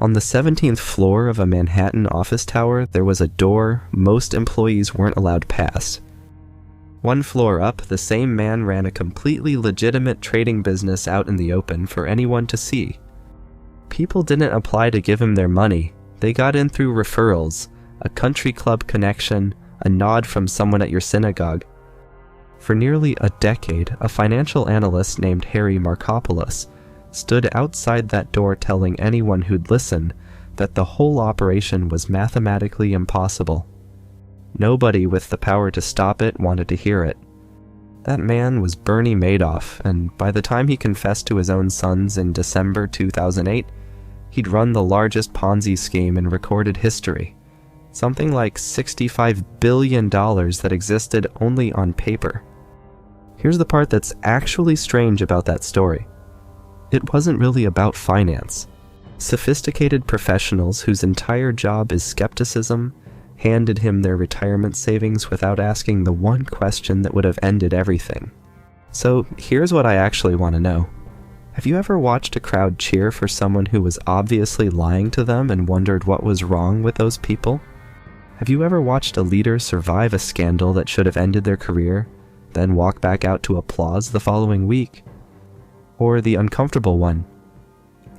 On the 17th floor of a Manhattan office tower, there was a door most employees weren't allowed past. One floor up, the same man ran a completely legitimate trading business out in the open for anyone to see. People didn't apply to give him their money. They got in through referrals, a country club connection, a nod from someone at your synagogue. For nearly a decade, a financial analyst named Harry Markopoulos stood outside that door telling anyone who'd listen that the whole operation was mathematically impossible. Nobody with the power to stop it wanted to hear it. That man was Bernie Madoff, and by the time he confessed to his own sons in December 2008, he'd run the largest Ponzi scheme in recorded history. Something like $65 billion that existed only on paper. Here's the part that's actually strange about that story. It wasn't really about finance. Sophisticated professionals whose entire job is skepticism handed him their retirement savings without asking the one question that would have ended everything. So here's what I actually want to know. Have you ever watched a crowd cheer for someone who was obviously lying to them and wondered what was wrong with those people? Have you ever watched a leader survive a scandal that should have ended their career, then walk back out to applause the following week? Or the uncomfortable one.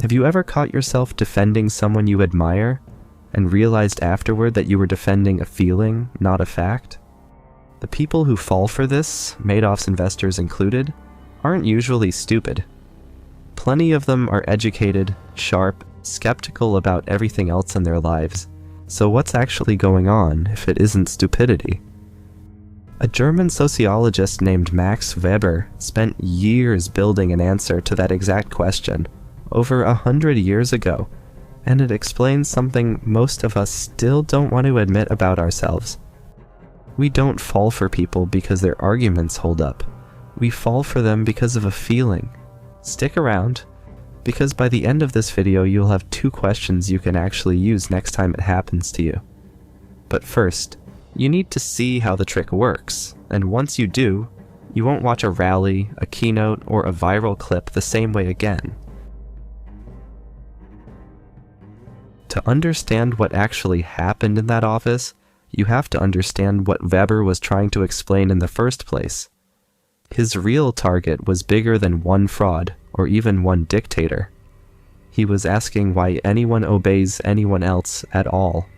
Have you ever caught yourself defending someone you admire and realized afterward that you were defending a feeling, not a fact? The people who fall for this, Madoff's investors included, aren't usually stupid. Plenty of them are educated, sharp, skeptical about everything else in their lives. So what's actually going on if it isn't stupidity? A German sociologist named Max Weber spent years building an answer to that exact question, over 100 years ago, and it explains something most of us still don't want to admit about ourselves. We don't fall for people because their arguments hold up. We fall for them because of a feeling. Stick around, because by the end of this video you'll have 2 questions you can actually use next time it happens to you. But first, you need to see how the trick works, and once you do, you won't watch a rally, a keynote, or a viral clip the same way again. To understand what actually happened in that office, you have to understand what Weber was trying to explain in the first place. His real target was bigger than one fraud, or even one dictator. He was asking why anyone obeys anyone else at all.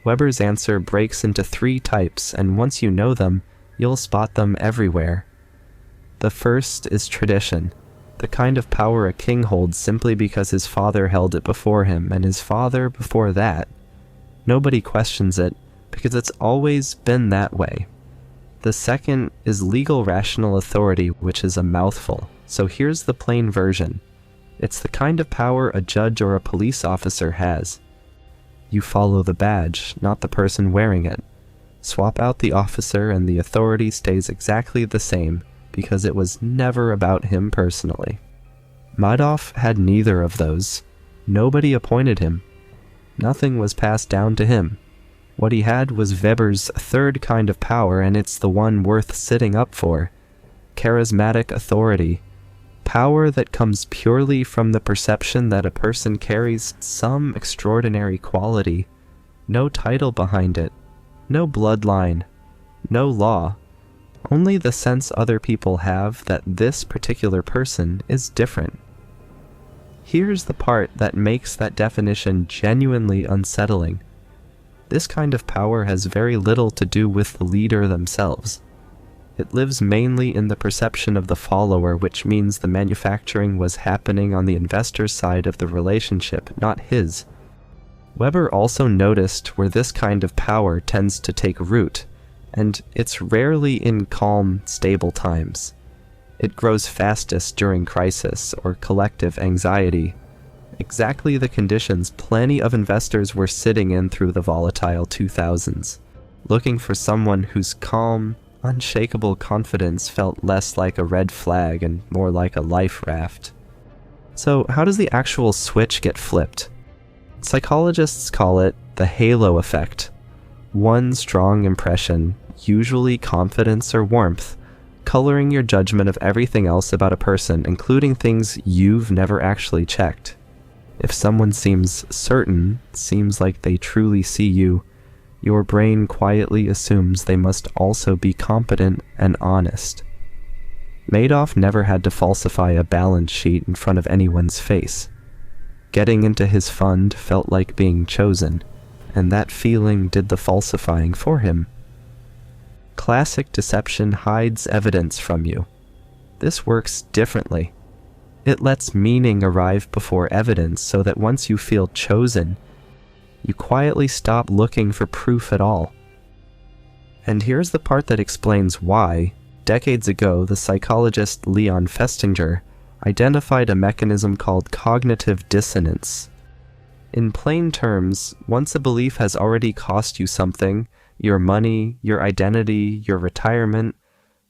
Weber's answer breaks into 3 types, and once you know them, you'll spot them everywhere. The first is tradition, the kind of power a king holds simply because his father held it before him, and his father before that. Nobody questions it, because it's always been that way. The second is legal rational authority, which is a mouthful, so here's the plain version. It's the kind of power a judge or a police officer has. You follow the badge, not the person wearing it. Swap out the officer and the authority stays exactly the same, because it was never about him personally. Madoff had neither of those. Nobody appointed him. Nothing was passed down to him. What he had was Weber's third kind of power, and it's the one worth sitting up for. Charismatic authority. Power that comes purely from the perception that a person carries some extraordinary quality. No title behind it. No bloodline. No law. Only the sense other people have that this particular person is different. Here's the part that makes that definition genuinely unsettling. This kind of power has very little to do with the leader themselves. It lives mainly in the perception of the follower, which means the manufacturing was happening on the investor's side of the relationship, not his. Weber also noticed where this kind of power tends to take root, and it's rarely in calm, stable times. It grows fastest during crisis or collective anxiety. Exactly the conditions plenty of investors were sitting in through the volatile 2000s, looking for someone whose calm, unshakable confidence felt less like a red flag and more like a life raft. So how does the actual switch get flipped? Psychologists call it the halo effect. One strong impression, usually confidence or warmth, coloring your judgment of everything else about a person, including things you've never actually checked. If someone seems certain, seems like they truly see you, your brain quietly assumes they must also be competent and honest. Madoff never had to falsify a balance sheet in front of anyone's face. Getting into his fund felt like being chosen, and that feeling did the falsifying for him. Classic deception hides evidence from you. This works differently. It lets meaning arrive before evidence so that once you feel chosen, you quietly stop looking for proof at all. And here's the part that explains why, decades ago, the psychologist Leon Festinger identified a mechanism called cognitive dissonance. In plain terms, once a belief has already cost you something, your money, your identity, your retirement,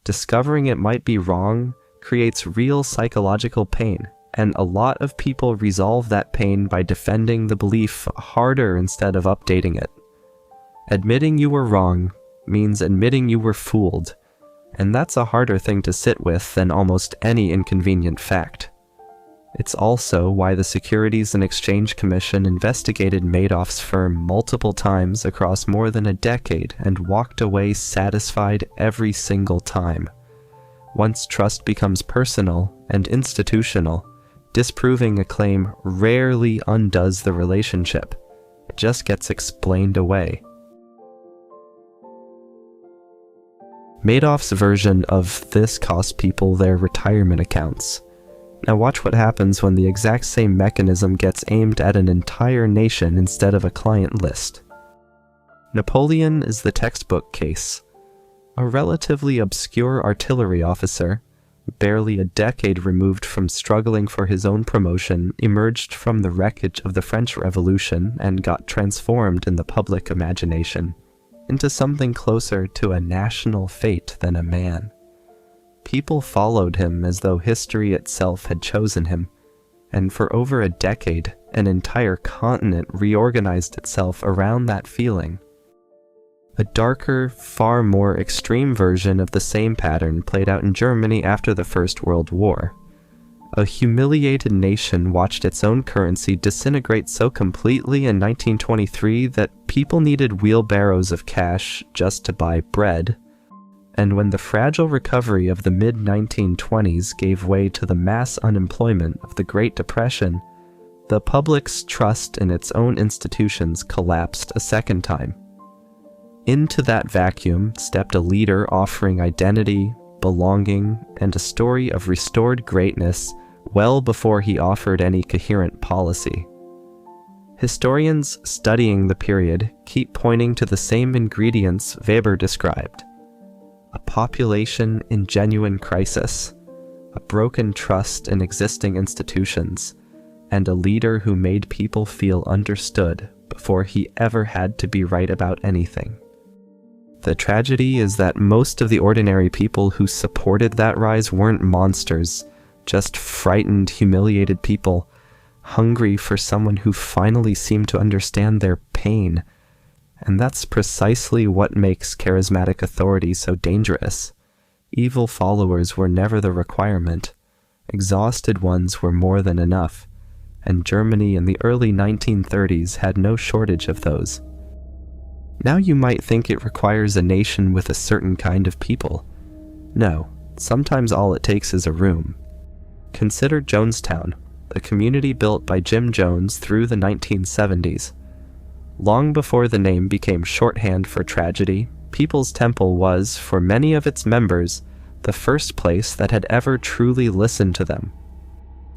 discovering it might be wrong creates real psychological pain, and a lot of people resolve that pain by defending the belief harder instead of updating it. Admitting you were wrong means admitting you were fooled, and that's a harder thing to sit with than almost any inconvenient fact. It's also why the Securities and Exchange Commission investigated Madoff's firm multiple times across more than a decade and walked away satisfied every single time. Once trust becomes personal and institutional, disproving a claim rarely undoes the relationship. It just gets explained away. Madoff's version of this cost people their retirement accounts. Now watch what happens when the exact same mechanism gets aimed at an entire nation instead of a client list. Napoleon is the textbook case. A relatively obscure artillery officer, barely a decade removed from struggling for his own promotion, emerged from the wreckage of the French Revolution and got transformed in the public imagination into something closer to a national fate than a man. People followed him as though history itself had chosen him, and for over a decade, an entire continent reorganized itself around that feeling. A darker, far more extreme version of the same pattern played out in Germany after the First World War. A humiliated nation watched its own currency disintegrate so completely in 1923 that people needed wheelbarrows of cash just to buy bread. And when the fragile recovery of the mid-1920s gave way to the mass unemployment of the Great Depression, the public's trust in its own institutions collapsed a second time. Into that vacuum stepped a leader offering identity, belonging, and a story of restored greatness well before he offered any coherent policy. Historians studying the period keep pointing to the same ingredients Weber described: a population in genuine crisis, a broken trust in existing institutions, and a leader who made people feel understood before he ever had to be right about anything. The tragedy is that most of the ordinary people who supported that rise weren't monsters, just frightened, humiliated people, hungry for someone who finally seemed to understand their pain. And that's precisely what makes charismatic authority so dangerous. Evil followers were never the requirement. Exhausted ones were more than enough, and Germany in the early 1930s had no shortage of those. Now you might think it requires a nation with a certain kind of people. No, sometimes all it takes is a room. Consider Jonestown, a community built by Jim Jones through the 1970s. Long before the name became shorthand for tragedy, People's Temple was, for many of its members, the first place that had ever truly listened to them.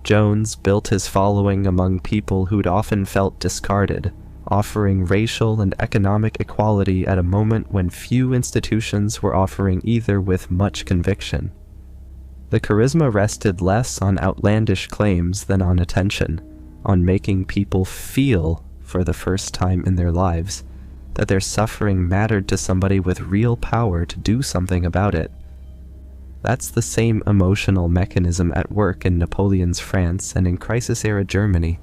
Jones built his following among people who'd often felt discarded, offering racial and economic equality at a moment when few institutions were offering either with much conviction. The charisma rested less on outlandish claims than on attention, on making people feel, for the first time in their lives, that their suffering mattered to somebody with real power to do something about it. That's the same emotional mechanism at work in Napoleon's France and in crisis-era Germany,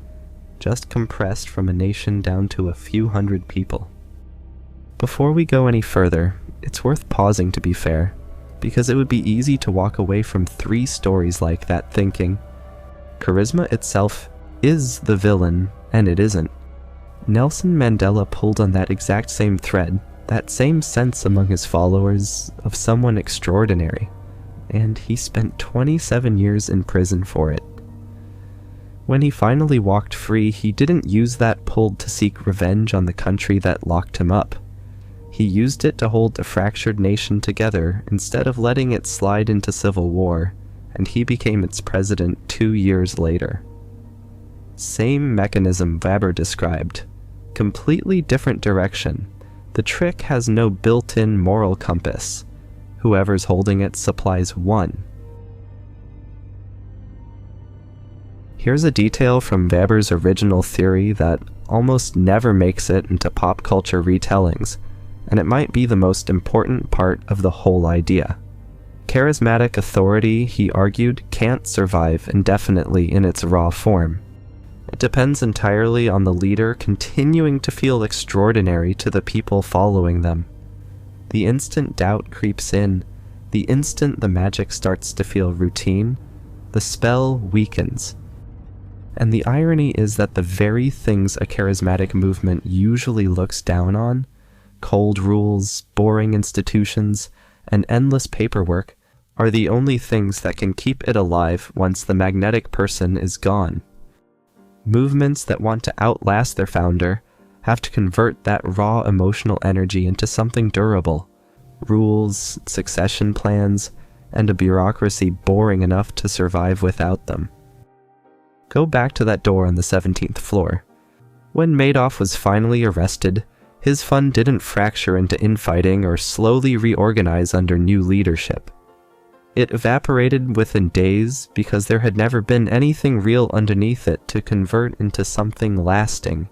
just compressed from a nation down to a few hundred people. Before we go any further, it's worth pausing to be fair, because it would be easy to walk away from 3 stories like that thinking, charisma itself is the villain, and it isn't. Nelson Mandela pulled on that exact same thread, that same sense among his followers of someone extraordinary, and he spent 27 years in prison for it. When he finally walked free, he didn't use that pull to seek revenge on the country that locked him up. He used it to hold a fractured nation together instead of letting it slide into civil war, and he became its president 2 years later. Same mechanism Weber described. Completely different direction. The trick has no built-in moral compass. Whoever's holding it supplies one. Here's a detail from Weber's original theory that almost never makes it into pop culture retellings, and it might be the most important part of the whole idea. Charismatic authority, he argued, can't survive indefinitely in its raw form. It depends entirely on the leader continuing to feel extraordinary to the people following them. The instant doubt creeps in, the instant the magic starts to feel routine, the spell weakens. And the irony is that the very things a charismatic movement usually looks down on, cold rules, boring institutions, and endless paperwork, are the only things that can keep it alive once the magnetic person is gone. Movements that want to outlast their founder have to convert that raw emotional energy into something durable. Rules, succession plans, and a bureaucracy boring enough to survive without them. Go back to that door on the 17th floor. When Madoff was finally arrested, his fund didn't fracture into infighting or slowly reorganize under new leadership. It evaporated within days because there had never been anything real underneath it to convert into something lasting.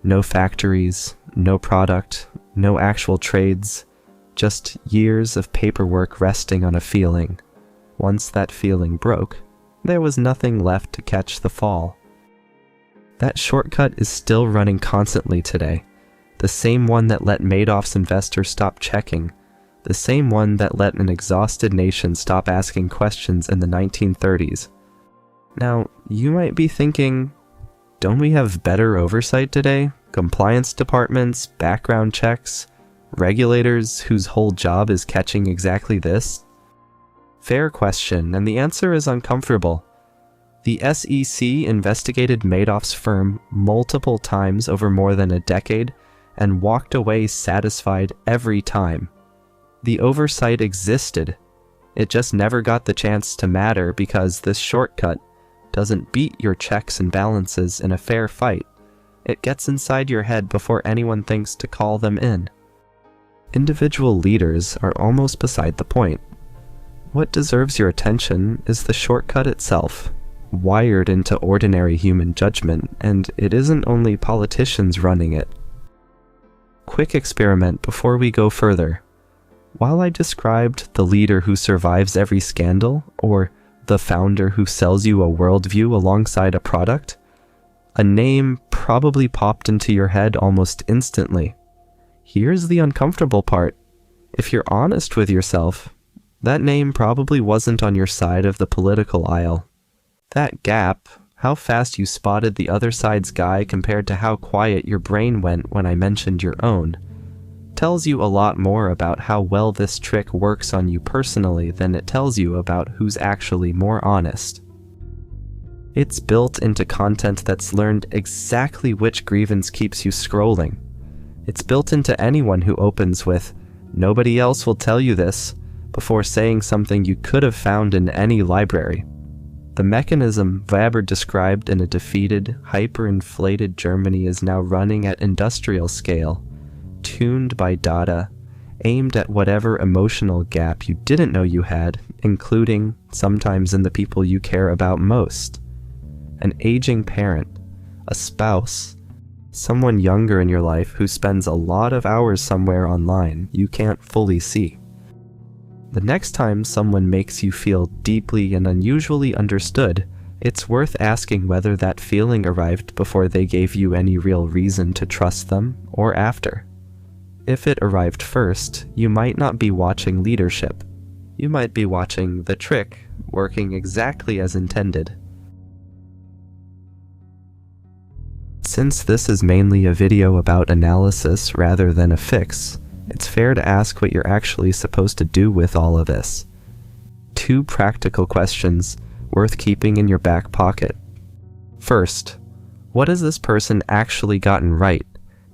No factories, no product, no actual trades, just years of paperwork resting on a feeling. Once that feeling broke, there was nothing left to catch the fall. That shortcut is still running constantly today, the same one that let Madoff's investors stop checking, the same one that let an exhausted nation stop asking questions in the 1930s. Now, you might be thinking, don't we have better oversight today? Compliance departments, background checks, regulators whose whole job is catching exactly this? Fair question, and the answer is uncomfortable. The SEC investigated Madoff's firm multiple times over more than a decade and walked away satisfied every time. The oversight existed. It just never got the chance to matter because this shortcut doesn't beat your checks and balances in a fair fight. It gets inside your head before anyone thinks to call them in. Individual leaders are almost beside the point. What deserves your attention is the shortcut itself, wired into ordinary human judgment, and it isn't only politicians running it. Quick experiment before we go further. While I described the leader who survives every scandal, or the founder who sells you a worldview alongside a product, a name probably popped into your head almost instantly. Here's the uncomfortable part. If you're honest with yourself, that name probably wasn't on your side of the political aisle. That gap, how fast you spotted the other side's guy compared to how quiet your brain went when I mentioned your own, tells you a lot more about how well this trick works on you personally than it tells you about who's actually more honest. It's built into content that's learned exactly which grievance keeps you scrolling. It's built into anyone who opens with, "Nobody else will tell you this," before saying something you could have found in any library. The mechanism Weber described in a defeated, hyperinflated Germany is now running at industrial scale, tuned by data, aimed at whatever emotional gap you didn't know you had, including, sometimes in the people you care about most. An aging parent, a spouse, someone younger in your life who spends a lot of hours somewhere online you can't fully see. The next time someone makes you feel deeply and unusually understood, it's worth asking whether that feeling arrived before they gave you any real reason to trust them, or after. If it arrived first, you might not be watching leadership. You might be watching the trick working exactly as intended. Since this is mainly a video about analysis rather than a fix, it's fair to ask what you're actually supposed to do with all of this. 2 practical questions worth keeping in your back pocket. First, what has this person actually gotten right,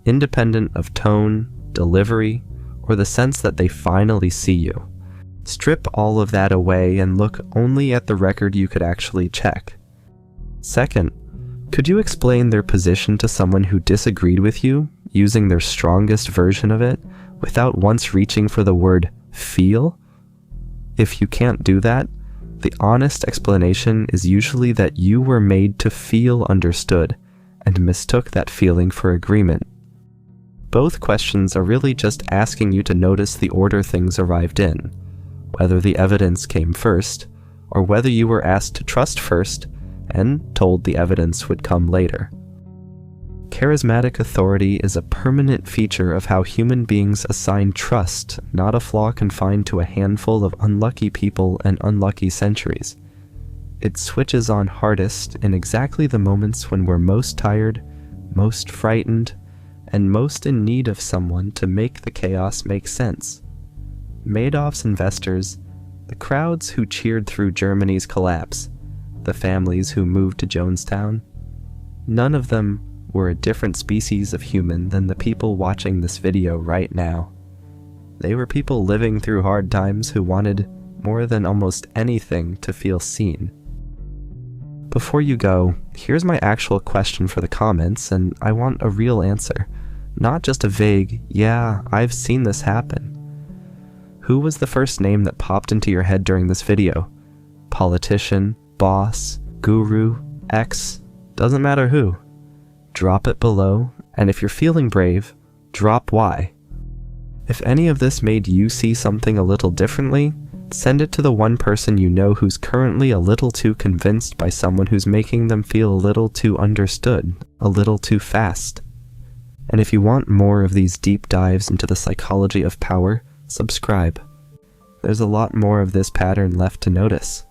independent of tone, delivery, or the sense that they finally see you? Strip all of that away and look only at the record you could actually check. Second, could you explain their position to someone who disagreed with you, using their strongest version of it, without once reaching for the word feel? If you can't do that, the honest explanation is usually that you were made to feel understood, and mistook that feeling for agreement. Both questions are really just asking you to notice the order things arrived in, whether the evidence came first, or whether you were asked to trust first and told the evidence would come later. Charismatic authority is a permanent feature of how human beings assign trust, not a flaw confined to a handful of unlucky people and unlucky centuries. It switches on hardest in exactly the moments when we're most tired, most frightened, and most in need of someone to make the chaos make sense. Madoff's investors, the crowds who cheered through Germany's collapse, the families who moved to Jonestown, none of them were a different species of human than the people watching this video right now. They were people living through hard times who wanted, more than almost anything, to feel seen. Before you go, here's my actual question for the comments, and I want a real answer, not just a vague, yeah, I've seen this happen. Who was the first name that popped into your head during this video? Politician, boss, guru, ex, doesn't matter who. Drop it below, and if you're feeling brave, drop why. If any of this made you see something a little differently, send it to the one person you know who's currently a little too convinced by someone who's making them feel a little too understood, a little too fast. And if you want more of these deep dives into the psychology of power, subscribe. There's a lot more of this pattern left to notice.